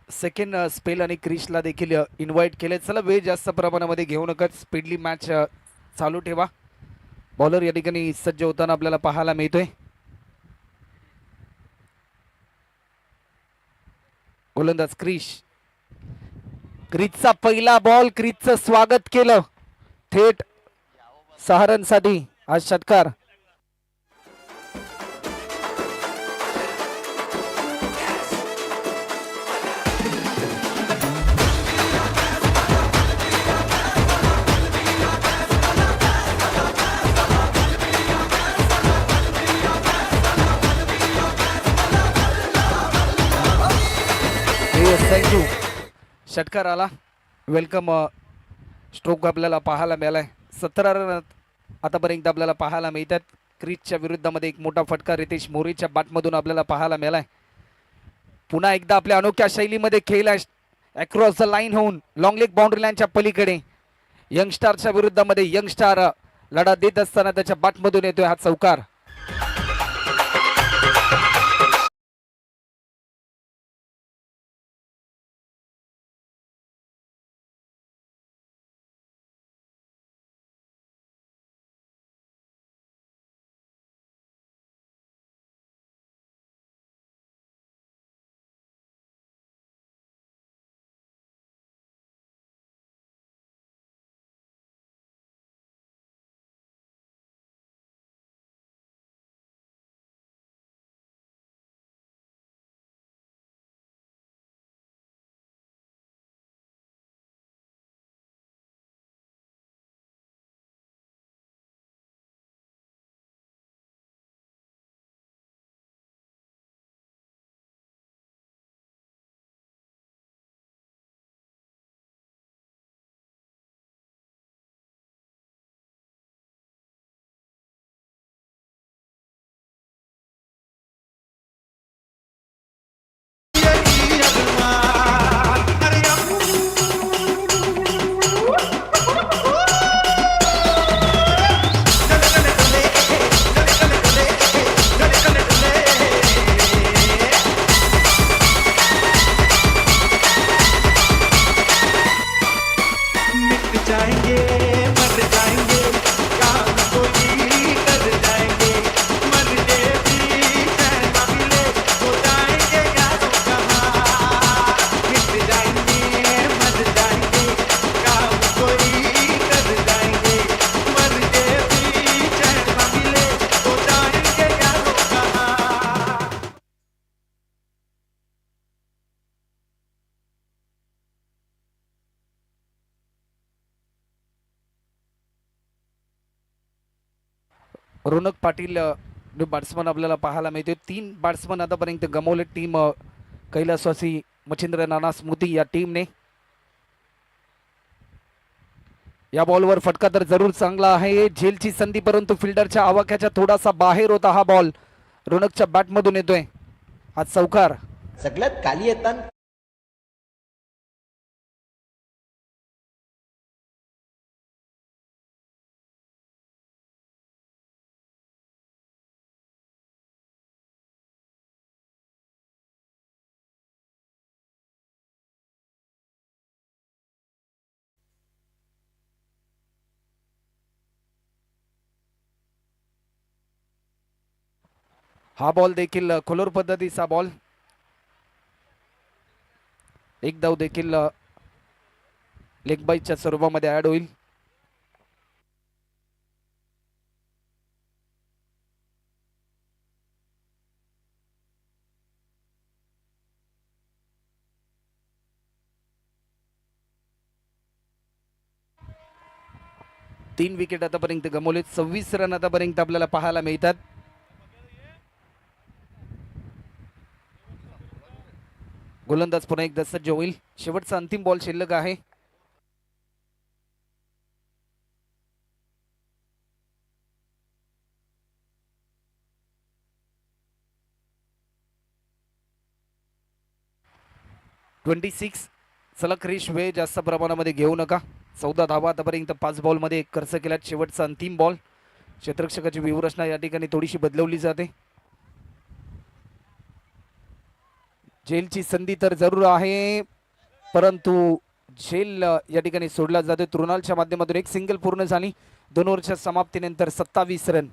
सेकंड स्पेल आणि क्रिशला देखील इन्व्हाइट केले. चला वेळ जास्त प्रमाणामध्ये घेऊ नका, स्पीडली मॅच चालू ठेवा. बॉलर या ठिकाणी सज्ज होताना आपल्याला पाहायला मिळतोय. गोलंदाज क्रिश, क्रिचचा पहिला बॉल, क्रिचचं स्वागत केलं थेट 6 रनसाठी. आज षटकार. थँक्यू. षटकार आला. वेलकम स्ट्रोक आपल्याला पाहायला मिळालाय. 17 रन आतापर्यंत आपल्याला पाहायला मिळतात. क्रिचच्या विरुद्धामध्ये एक मोठा फटका रितेश मोरेच्या बॅटमधून आपल्याला पाहायला मिळालाय. पुन्हा एकदा आपल्या अनोख्या शैलीमध्ये खेळलाय अक्रॉस द लाईन होऊन लॉंग लेग बाउंड्री लाईनच्या पलीकडे. यंगस्टारच्या विरुद्धामध्ये यंगस्टार लढा देत असताना त्याच्या बॅटमधून येतोय हा चौकार. रोनक पाटील बॅट्समन आपल्याला पाहायला मिळते. 3 बॅट्समन आतापर्यंत गमावले टीम कैलासवासी मच्छिंद्र नाना स्मृती या टीमने. या बॉलवर फटका तर जरूर चांगला आहे, झेलची संधी, परंतु फिल्डरच्या आवाक्याच्या थोडासा बाहेर होता हा बॉल. रोनकच्या बॅटमधून येतोय हा चौकार. सगळ्यात खाली येताना हा बॉल देखील खोलवर पद्धतीचा बॉल. एक धाव देखील लेग बाईच्या स्वरूपामध्ये ऍड होईल. तीन विकेट आतापर्यंत गमावले, 26 रन आतापर्यंत आपल्याला पाहायला मिळतात. गोलंदाज पुन्हा एकदा सज्ज होईल. शेवटचा अंतिम बॉल शिल्लक आहे. (26) चला क्रिश, वेळ जास्त प्रमाणामध्ये घेऊ नका. 14 धावा आतापर्यंत 5 बॉलमध्ये खर्च केल्यात. शेवटचा अंतिम बॉल. क्षेत्ररक्षकाची व्यूहरचना या ठिकाणी थोडीशी बदलवली जाते. झेलची संधी तर जरूर आहे, परंतु झेल या ठिकाणी सोडला जातो. तृणालच्या माध्यमातून एक सिंगल पूर्ण झाली. 2 ओव्हरच्या समाप्तीनंतर 27 रन.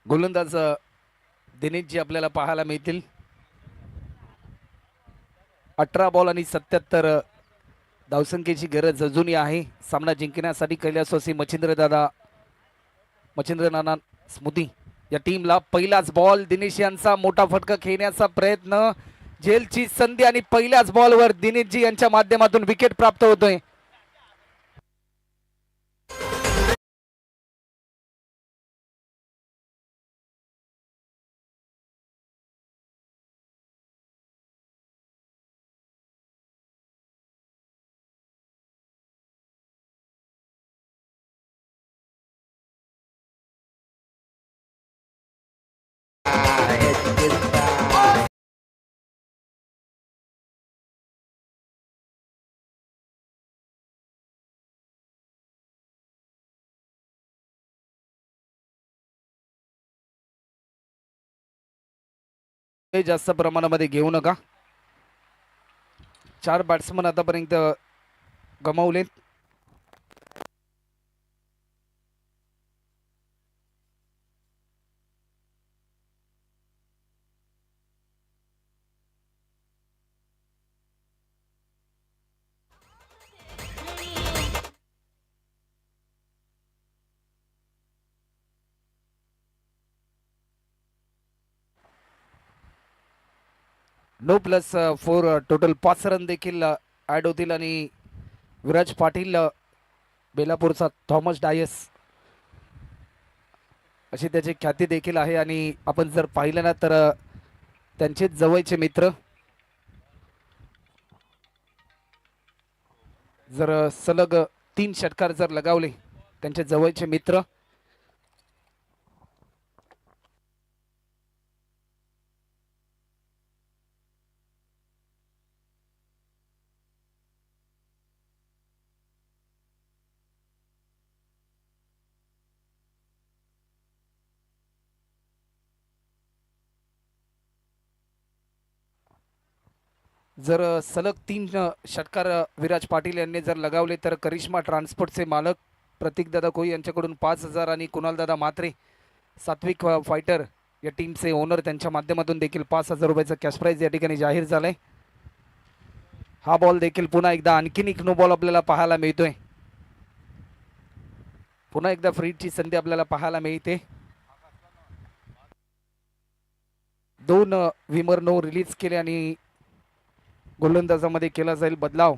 गोलंदाज दिनेशजी आपल्याला पाहायला मिळतील. 18 बॉल आणि 77 धावसंख्येची गरज अजूनही आहे सामना जिंकण्यासाठी. कैलासवासी मच्छिंद्र नाना स्मृती या टीमला. पहिलाच बॉल, दिनेश यांचा मोठा फटका खेळण्याचा प्रयत्न, झेलची संधी आणि पहिल्याच बॉलवर दिनेशजी यांच्या माध्यमातून विकेट प्राप्त होतोय. जास्त प्रमाणामध्ये घेऊ नका. 4 बॅट्समन आतापर्यंत गमावलेत. नो +4 टोटल 5 रन देखील ऍड होतील. आणि विराज पाटील, बेलापूरचा थॉमस डायस अशी त्याची ख्याती देखील आहे. आणि आपण जर पाहिलं ना तर त्यांचे जवळचे मित्र, जर सलग 3 षटकार जर लगावले त्यांचे जवळचे मित्र, जर सलग 3 षटकार विराज पाटील यांनी जर लगावले तर करिश्मा ट्रान्सपोर्टचे मालक प्रतीकदादा कोई यांच्याकडून 5,000 आणि कुणालदादा म्हात्रे सात्विक फायटर या टीमचे ओनर त्यांच्या माध्यमातून देखील 5,000 रुपयाचं कॅश प्राईज या ठिकाणी जाहीर झालंय. हा बॉल देखील पुन्हा एकदा आणखीन एक नो बॉल आपल्याला पाहायला मिळतोय. पुन्हा एकदा फ्रीची संधी आपल्याला पाहायला मिळते. 2 विमर नो रिलीज केले आणि गोलंदाजामध्ये केला जाईल बदलाव.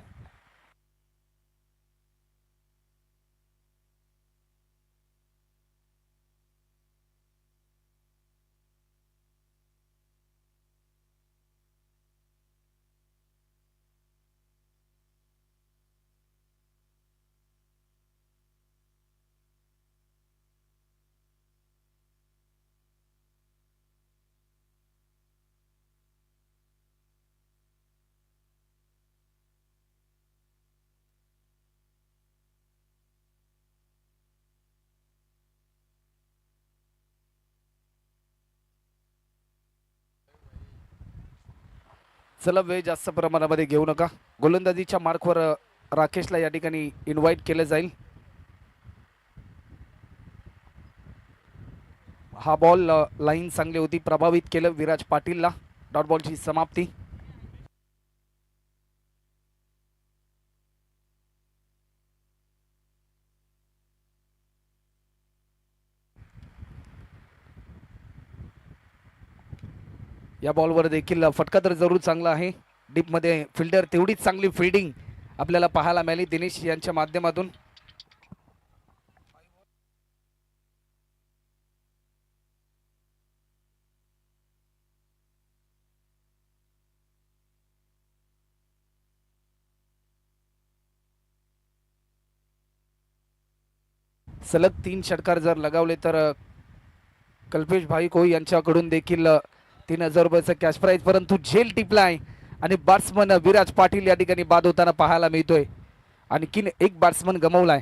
चला वेळ जास्त प्रमाणामध्ये घेऊ नका. गोलंदाजीच्या मार्कवर राकेशला या ठिकाणी इन्व्हाइट केलं जाईल. हा बॉल लाईन चांगली होती, प्रभावित केलं विराज पाटीलला. डॉट बॉलची समाप्ती. या बॉलवर देखील फटका तर जरूर चांगला आहे. डीपमध्ये फिल्डर तेवढीच चांगली फिल्डिंग आपल्याला पाहायला मिळाली दिनेश यांच्या माध्यमातून. सलग 3 षटकार जर लगावले तर कल्पेश भाई कोई यांच्याकडून देखील 3,000 रुपयाचं कॅश प्राईज, परंतु झेल टिपलाय आणि बॅट्समन विराज पाटील या ठिकाणी बाद होताना पाहायला मिळतोय. आणखीन एक बॅट्समन गमावलाय.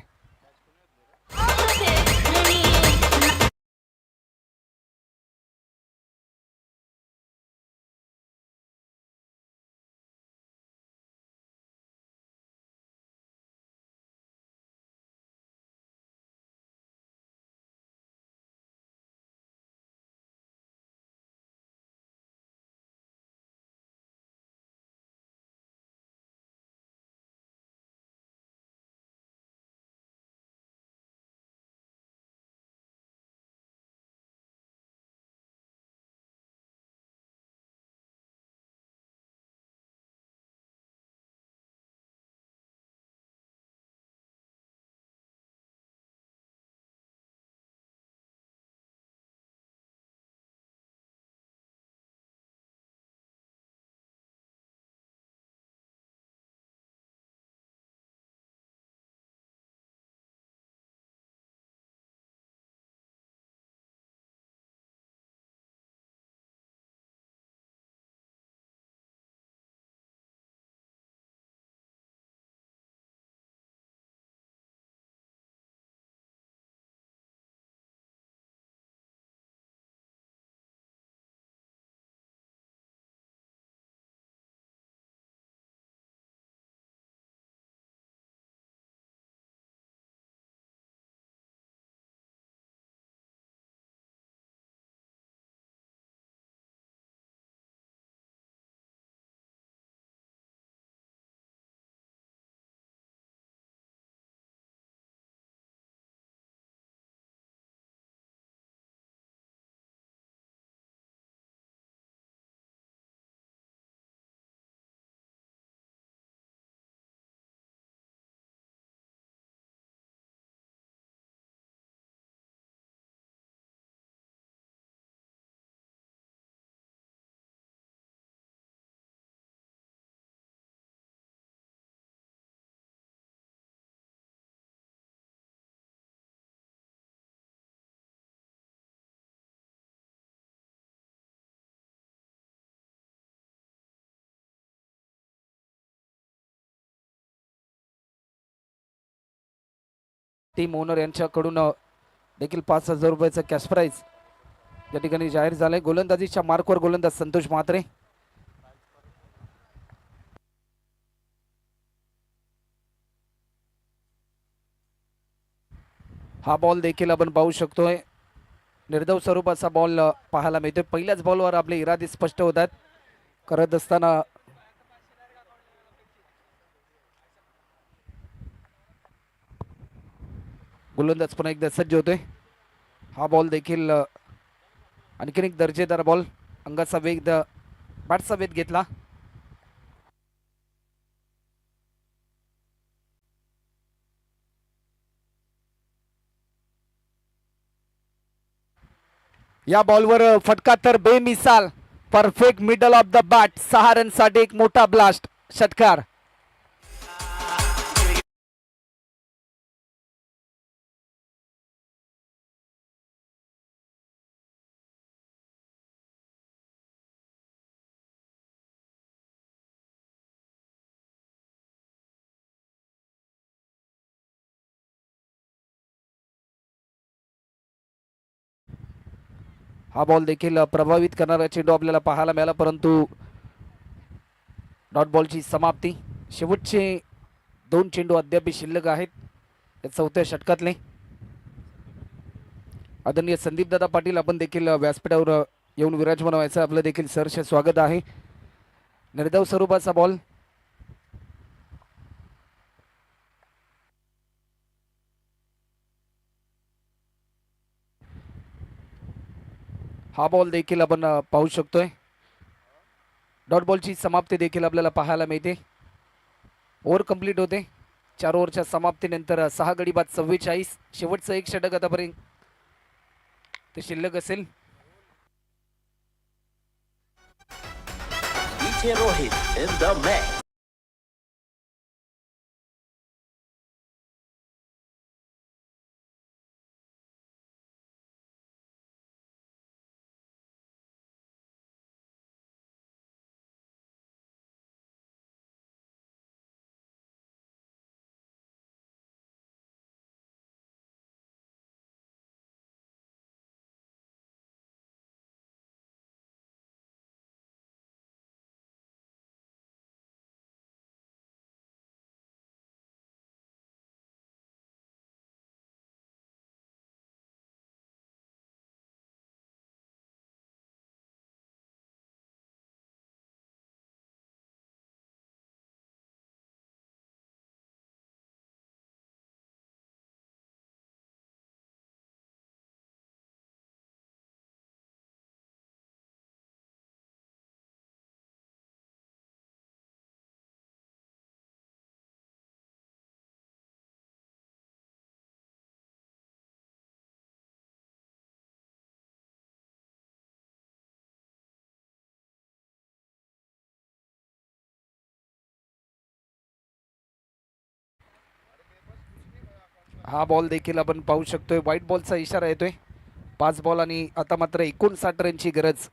टीम ओनर यांच्याकडून देखील 5,000 रुपयाचं कॅश प्राईज या ठिकाणी जाहीर झालंय. गोलंदाजीच्या मार्कवर गोलंदाज संतोष म्हात्रे. हा बॉल देखील आपण पाहू शकतोय. निर्धाव स्वरूपाचा बॉल पाहायला मिळतोय. पहिल्याच बॉलवर आपले इरादे स्पष्ट होतात. करत असताना गोलंदाज पुन्हा एकदा सज्ज होतोय. हा बॉल देखील आणखीन एक दर्जेदार बॉल. अंगाचा वेग बॅटचा वेध घेतला. या बॉलवर फटका तर बेमिसाल. Perfect middle of the bat. 6 रनसाठी एक मोठा ब्लास्ट. षटकार. हा बॉल देखील प्रभावित करणारा चेंडू आपल्याला पाहायला मिळाला, परंतु डॉट बॉलची समाप्ती. शेवटचे 2 चेंडू अद्याप शिल्लक आहेत या चौथ्या षटकातले. आदरणीय संदीप दादा पाटील, आपण देखील व्यासपीठावर येऊन विराजमान व्हायचं आपलं देखील सहर्ष स्वागत आहे. निर्धाव स्वरूपाचा बॉल. हा बॉल देखील आपण पाहू शकतोय. डॉट बॉलची समाप्ती देखील आपल्याला पाहायला मिळते. ओव्हर कंप्लीट होते. 4 ओव्हरच्या समाप्तीनंतर 6 गडी बाद 44. शेवटचं एक षटक आतापर्यंत ते शिल्लक असेल. Rohit in the match. हा बॉल देखील आपण पाहू शकतोय. व्हाईट बॉलचा इशारा येतोय. 5 बॉल आणि आता मात्र 59 रनची गरज.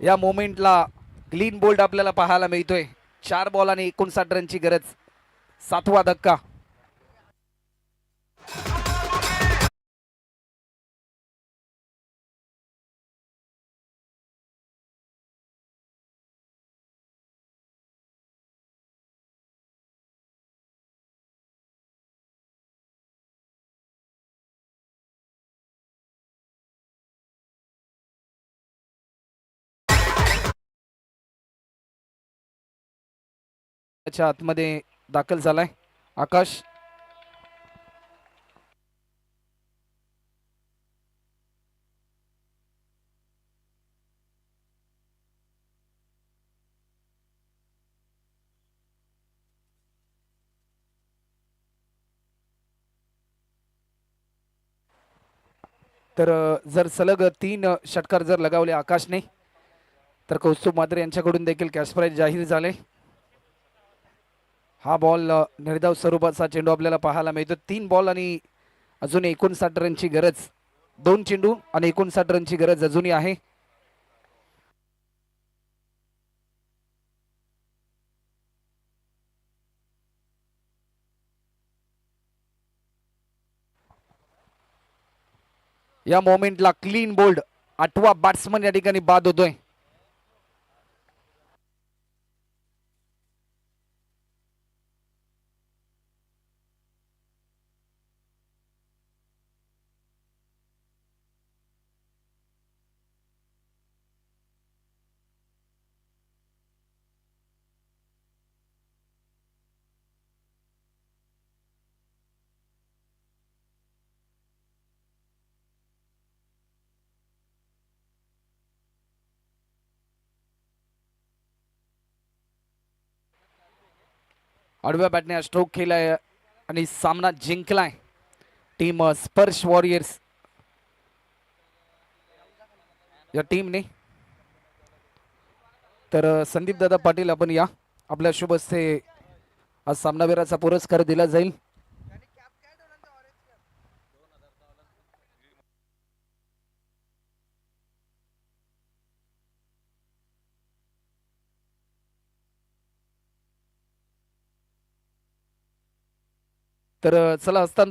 या मोमेंटला क्लीन बोल्ड आपल्याला पाहायला मिळतोय. 4 बॉल आणि 59 रनची गरज. 7वा धक्का. आतमध्ये दाखल झालाय आकाश. तर जर सलग 3 षटकार जर लगावले आकाशने, तर कौस्तुभ मात्रे यांच्याकडून देखील कॅश प्राइज जाहीर झाले. हा बॉल निर्धाव स्वरूपाचा चेंडू आपल्याला पाहायला मिळतो. 3 बॉल आणि अजून 59 रनची गरज. 2 चेंडू आणि 59 रनची गरज अजूनही आहे. या मोमेंटला क्लीन बोल्ड 8वा बॅट्समन या ठिकाणी बाद होतोय. आडव्या बॅटने स्ट्रोक केलाय आणि सामना जिंकलाय टीम स्पर्श वॉरियर्स या टीमने. तर संदीप दादा पाटील आपण या, आपल्या शुभ हस्ते आज सामनावीराचा पुरस्कार दिला जाईल. तर चला हस्तांतरण